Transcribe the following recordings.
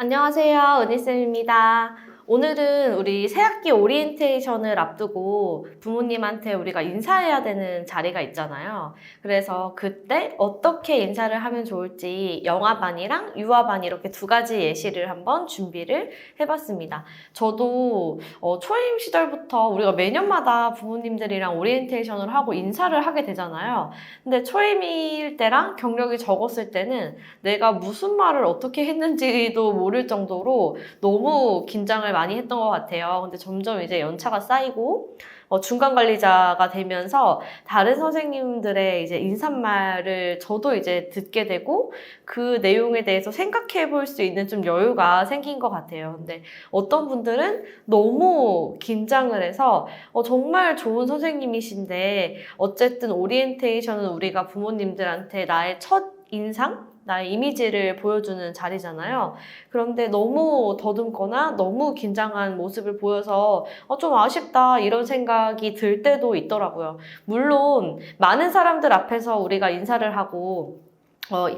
안녕하세요, 은희쌤입니다. 오늘은 우리 새학기 오리엔테이션을 앞두고 부모님한테 우리가 인사해야 되는 자리가 있잖아요. 그래서 그때 어떻게 인사를 하면 좋을지 영아반이랑 유아반 이렇게 두 가지 예시를 한번 준비를 해봤습니다. 저도 초임 시절부터 우리가 매년마다 부모님들이랑 오리엔테이션을 하고 인사를 하게 되잖아요. 근데 초임일 때랑 경력이 적었을 때는 내가 무슨 말을 어떻게 했는지도 모를 정도로 너무 긴장을 많이 했던 것 같아요. 근데 점점 이제 연차가 쌓이고 중간 관리자가 되면서 다른 선생님들의 이제 인사말을 저도 이제 듣게 되고 그 내용에 대해서 생각해 볼 수 있는 좀 여유가 생긴 것 같아요. 근데 어떤 분들은 너무 긴장을 해서 정말 좋은 선생님이신데 어쨌든 오리엔테이션은 우리가 부모님들한테 나의 첫 인상? 나의 이미지를 보여주는 자리잖아요. 그런데 너무 더듬거나 너무 긴장한 모습을 보여서 좀 아쉽다 이런 생각이 들 때도 있더라고요. 물론 많은 사람들 앞에서 우리가 인사를 하고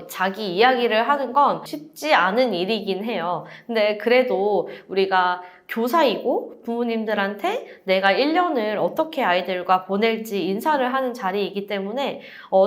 자기 이야기를 하는 건 쉽지 않은 일이긴 해요. 근데 그래도 우리가 교사이고 부모님들한테 내가 1년을 어떻게 아이들과 보낼지 인사를 하는 자리이기 때문에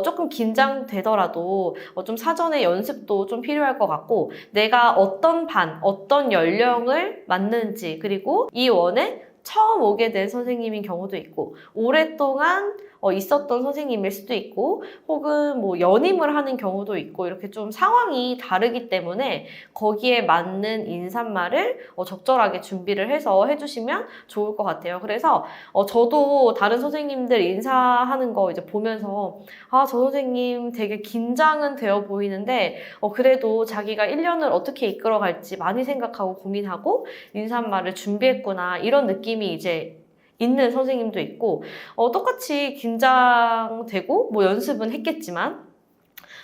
조금 긴장되더라도 좀 사전에 연습도 좀 필요할 것 같고 내가 어떤 반, 어떤 연령을 맞는지 그리고 이 원에 처음 오게 된 선생님인 경우도 있고 오랫동안 있었던 선생님일 수도 있고 혹은 뭐 연임을 하는 경우도 있고 이렇게 좀 상황이 다르기 때문에 거기에 맞는 인사말을 적절하게 준비를 해서 해주시면 좋을 것 같아요. 그래서 저도 다른 선생님들 인사하는 거 이제 보면서 저 선생님 되게 긴장은 되어 보이는데 그래도 자기가 1년을 어떻게 이끌어갈지 많이 생각하고 고민하고 인사말을 준비했구나 이런 느낌이 이제 있는 선생님도 있고 똑같이 긴장되고 뭐 연습은 했겠지만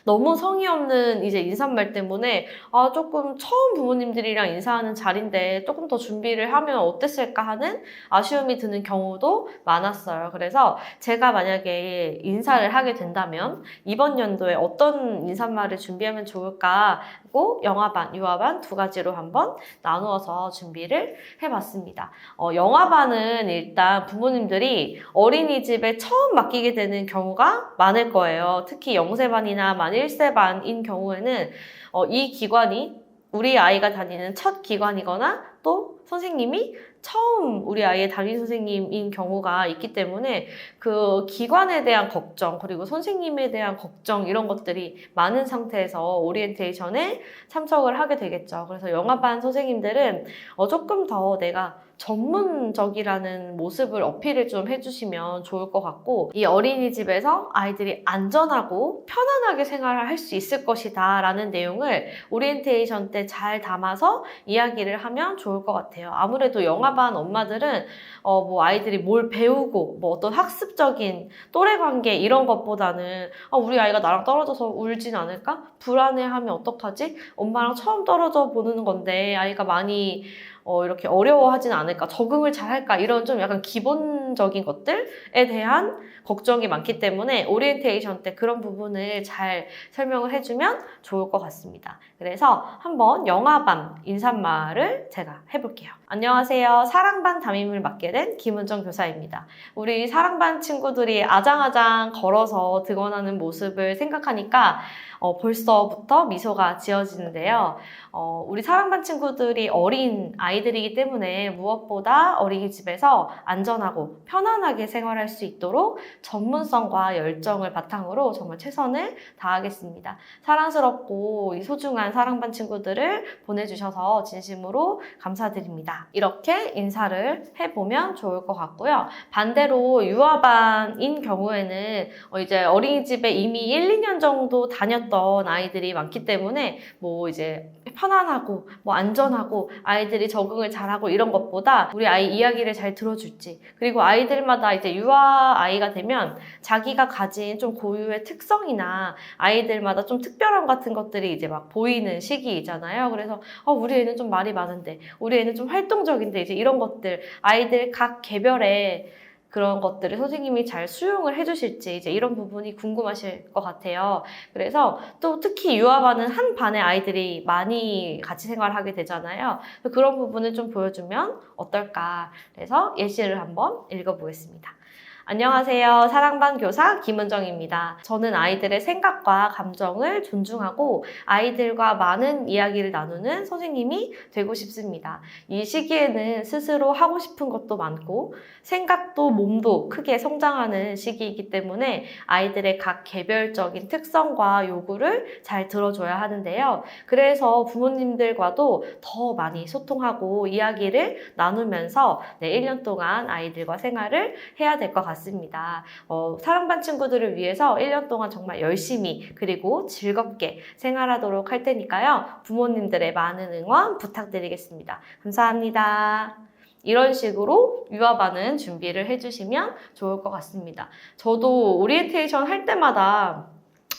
너무 성의 없는 이제 인사말 때문에 조금 처음 부모님들이랑 인사하는 자리인데 조금 더 준비를 하면 어땠을까 하는 아쉬움이 드는 경우도 많았어요. 그래서 제가 만약에 인사를 하게 된다면 이번 연도에 어떤 인사말을 준비하면 좋을까 하고 영아반, 유아반 두 가지로 한번 나누어서 준비를 해봤습니다. 영아반은 일단 부모님들이 어린이집에 처음 맡기게 되는 경우가 많을 거예요. 특히 0세반이나 만 1세반인 경우에는 이 기관이 우리 아이가 다니는 첫 기관이거나 또 선생님이 처음 우리 아이의 담임 선생님인 경우가 있기 때문에 그 기관에 대한 걱정 그리고 선생님에 대한 걱정 이런 것들이 많은 상태에서 오리엔테이션에 참석을 하게 되겠죠. 그래서 영아반 선생님들은 조금 더 내가 전문적이라는 모습을 어필을 좀 해주시면 좋을 것 같고 이 어린이집에서 아이들이 안전하고 편안하게 생활을 할 수 있을 것이다 라는 내용을 오리엔테이션 때 잘 담아서 이야기를 하면 좋을 것 같아요. 아무래도 영아반 엄마들은 뭐 아이들이 뭘 배우고 뭐 어떤 학습적인 또래 관계 이런 것보다는 우리 아이가 나랑 떨어져서 울진 않을까? 불안해하면 어떡하지? 엄마랑 처음 떨어져 보는 건데 아이가 많이 이렇게 어려워하진 않을까, 적응을 잘 할까, 이런 좀 약간 기본적인 것들에 대한 걱정이 많기 때문에 오리엔테이션 때 그런 부분을 잘 설명을 해주면 좋을 것 같습니다. 그래서 한번 영아반 인사말을 제가 해볼게요. 안녕하세요. 사랑반 담임을 맡게 된 김은정 교사입니다. 우리 사랑반 친구들이 아장아장 걸어서 등원하는 모습을 생각하니까 벌써부터 미소가 지어지는데요. 우리 사랑반 친구들이 어린 아이들이기 때문에 무엇보다 어린이집에서 안전하고 편안하게 생활할 수 있도록 전문성과 열정을 바탕으로 정말 최선을 다하겠습니다. 사랑스럽고 소중한 사랑반 친구들을 보내주셔서 진심으로 감사드립니다. 이렇게 인사를 해보면 좋을 것 같고요. 반대로 유아반인 경우에는 이제 어린이집에 이미 1, 2년 정도 다녔던 아이들이 많기 때문에 뭐 이제 편안하고 뭐 안전하고 아이들이 적응을 잘하고 이런 것보다 우리 아이 이야기를 잘 들어줄지 그리고 아이들마다 이제 유아 아이가 되면 자기가 가진 좀 고유의 특성이나 아이들마다 좀 특별함 같은 것들이 이제 막 보이는 시기이잖아요. 그래서 우리 애는 좀 말이 많은데 우리 애는 좀 활동적인데 이제 이런 것들 아이들 각 개별의 그런 것들을 선생님이 잘 수용을 해주실지 이제 이런 부분이 궁금하실 것 같아요. 그래서 또 특히 유아반은 한 반의 아이들이 많이 같이 생활을 하게 되잖아요. 그런 부분을 좀 보여주면 어떨까. 그래서 예시를 한번 읽어보겠습니다. 안녕하세요. 사랑반 교사 김은정입니다. 저는 아이들의 생각과 감정을 존중하고 아이들과 많은 이야기를 나누는 선생님이 되고 싶습니다. 이 시기에는 스스로 하고 싶은 것도 많고 생각도 몸도 크게 성장하는 시기이기 때문에 아이들의 각 개별적인 특성과 요구를 잘 들어줘야 하는데요. 그래서 부모님들과도 더 많이 소통하고 이야기를 나누면서 1년 동안 아이들과 생활을 해야 될 것 같습니다. 사랑반 친구들을 위해서 1년 동안 정말 열심히 그리고 즐겁게 생활하도록 할 테니까요. 부모님들의 많은 응원 부탁드리겠습니다. 감사합니다. 이런 식으로 유아반은 준비를 해주시면 좋을 것 같습니다. 저도 오리엔테이션 할 때마다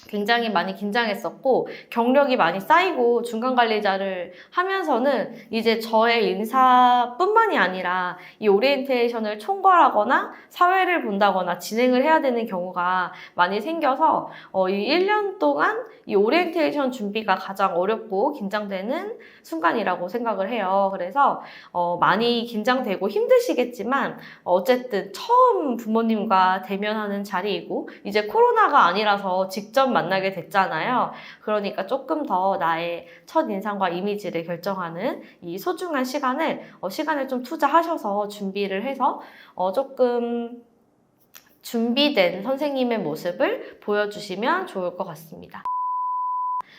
굉장히 많이 긴장했었고 경력이 많이 쌓이고 중간관리자를 하면서는 이제 저의 인사뿐만이 아니라 이 오리엔테이션을 총괄하거나 사회를 본다거나 진행을 해야 되는 경우가 많이 생겨서 이 1년 동안 이 오리엔테이션 준비가 가장 어렵고 긴장되는 순간이라고 생각을 해요. 그래서 많이 긴장되고 힘드시겠지만 어쨌든 처음 부모님과 대면하는 자리이고 이제 코로나가 아니라서 직접 만나게 됐잖아요. 그러니까 조금 더 나의 첫인상과 이미지를 결정하는 이 소중한 시간을 좀 투자하셔서 준비를 해서 조금 준비된 선생님의 모습을 보여주시면 좋을 것 같습니다.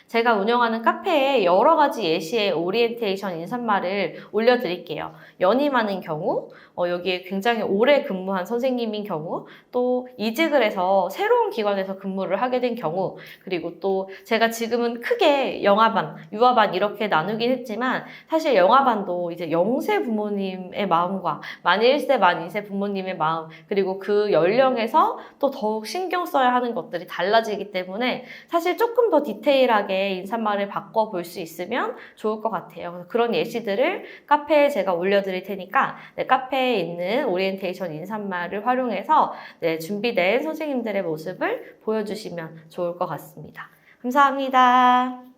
제가 운영하는 카페에 여러 가지 예시의 오리엔테이션 인사말을 올려드릴게요. 연임하는 경우, 여기에 굉장히 오래 근무한 선생님인 경우, 또 이직을 해서 새로운 기관에서 근무를 하게 된 경우, 그리고 또 제가 지금은 크게 영아반, 유아반 이렇게 나누긴 했지만 사실 영아반도 이제 0세 부모님의 마음과 만 1세, 만 2세 부모님의 마음, 그리고 그 연령에서 또 더욱 신경 써야 하는 것들이 달라지기 때문에 사실 조금 더 디테일하게 인사말을 바꿔볼 수 있으면 좋을 것 같아요. 그런 예시들을 카페에 제가 올려드릴 테니까 카페에 있는 오리엔테이션 인사말을 활용해서 준비된 선생님들의 모습을 보여주시면 좋을 것 같습니다. 감사합니다.